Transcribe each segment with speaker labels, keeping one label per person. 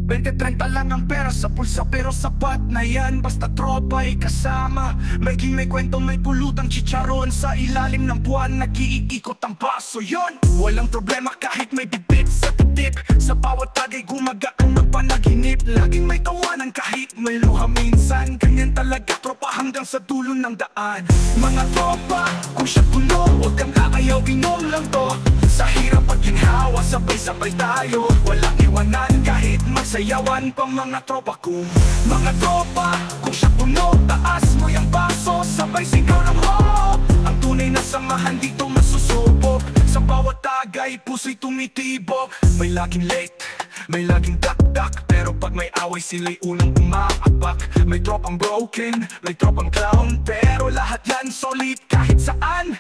Speaker 1: 20-30 lang ang pera sa pulsa, pero sapat na yan basta tropa ay kasama. May kwento, may pulutang chicharon sa ilalim ng buwan, nag-iikot ang baso. Yon, walang problema kahit may bibit sa titik. Sa bawat tagay gumagaan ng panaginip. Laging may tawanan kahit may luha minsan. Ganyan talaga tropa hanggang sa dulo ng daan. Mga tropa, kung siya puno, huwag kang aayaw, inom lang to. Sa hirap at ginhawa, sabay-sabay tayo. Walang iwanan kahit magsayawan pa mga tropa ko. Mga tropa, kung siya puno, taas mo yung baso. Sabay sigaw ng ho. Ang tunay na samahan dito masusubok. Sa bawat tagay, puso'y tumitibok. May laging late, may laging dak-dak, pero pag may away sila'y unang umaapak. May tropang broken, may tropang clown, pero lahat yan solid kahit saan.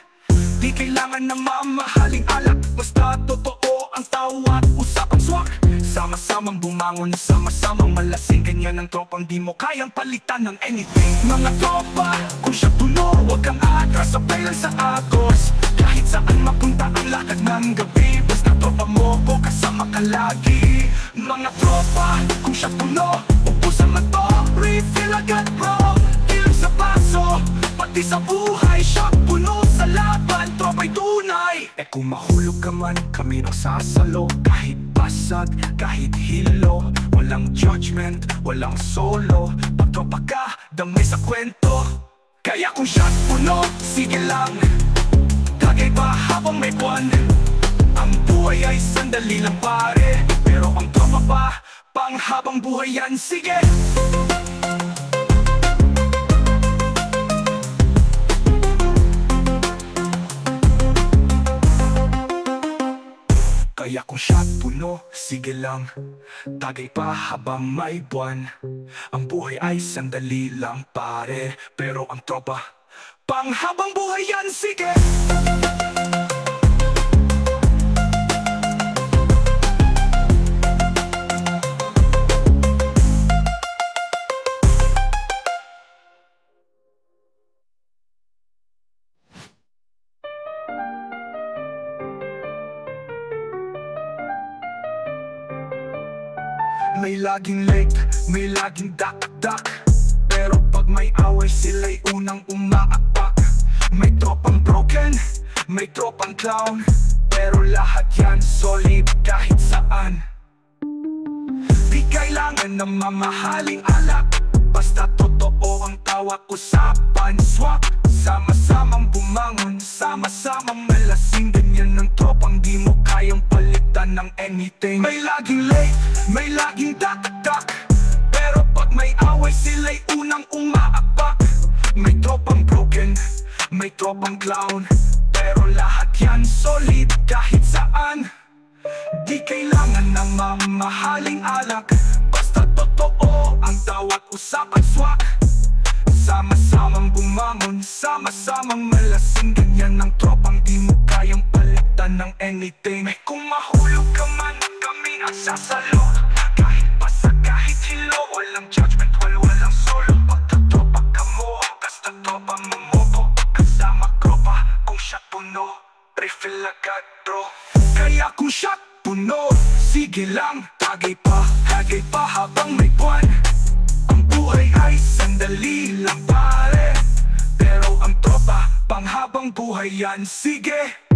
Speaker 1: Di kailangan ng mamahaling alak, basta totoo ang tawa at usapang swak. Sama-samang bumangon, sama-samang malasing. Ganyan ang tropang di mo kayang palitan ng anything. Mga tropa, kung siya puno, huwag kang atras, sabay lang sa agos. Kahit saan mapunta ang lakad ng gabi, basta tropa mo ko, kasama ka lagi. Mga tropa, kung siya puno, ubusan mo to. Refill agad bro, kilang sa paso. Pati sa buhay, siya puno sa laban, tropa'y tunay. Kung mahulog ka man, kami ang sasalo. Kahit basag, kahit hilo, walang judgment, walang solo. Pag tropa ka, damay sa kwento. Kaya kung siya puno, sige lang. Tagay pa habang may buwan. Ang buhay ay sandali lang pare, pero ang tropa pa, panghabang buhay yan, sige. Kaya kung siya puno, sige lang. Tagay pa habang may buwan. Ang buhay ay sandali lang pare, pero ang tropa, panghabang buhay yan, sige. May laging late, may laging dak-dak, pero pag may away sila'y unang umaapak. May tropang broken, may tropang clown, pero lahat yan solid kahit saan. Di kailangan ng mamahaling alak, basta totoo ang tawag, usapan, swak. Sama-samang bumangon, sama-samang malasing. Ganyan ng tropang di mo kayang palitan ng anything. May laging late, may laging dak-dak, pero pag may away sila'y unang umaapak. May tropang broken, may tropang clown, pero lahat yan solid kahit saan. Di kailangan ng mamahaling alak, basta totoo ang tawag, usapan, swak. Sama-samang bumangon, sama-samang malasing. Ganyan ang tropang di mo kayang palitan ng anything. Kung mahulog ka man, kami ang sasalo. Kahit basa, kahit hilo, walang judgment, walang solo. Pagka-tropa ka mo, basta tropa mamoto. Kasama tropa, kung siya puno, refill agad bro. Kaya kung siya puno, sige lang. Tagay pa habang may buwan. Ang buhay ay sandali lang pare, pero ang tropa, panghabang buhay yan, sige.